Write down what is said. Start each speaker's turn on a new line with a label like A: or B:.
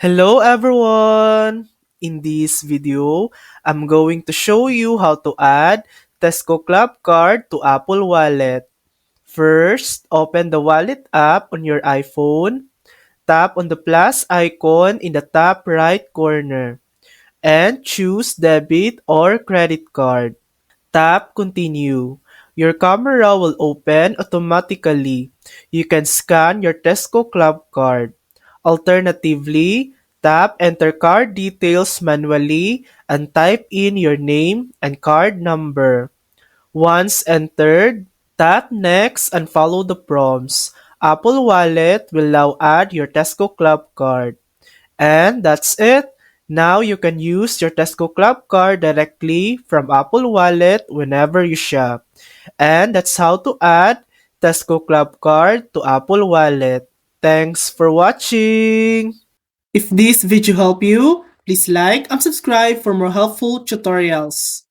A: Hello everyone! In this video, I'm going to show you how to add Tesco Clubcard to Apple Wallet. First, open the Wallet app on your iPhone. Tap on the plus icon in the top right corner and choose debit or credit card. Tap Continue. Your camera will open automatically. You can scan your Tesco Club card. Alternatively, tap Enter card details manually and type in your name and card number. Once entered, tap Next and follow the prompts. Apple Wallet will now add your Tesco Club card. And that's it. Now you can use your Tesco Club card directly from Apple Wallet whenever you shop. And that's how to add Tesco Club card to Apple Wallet. Thanks for watching! If this video helped you, please like and subscribe for more helpful tutorials.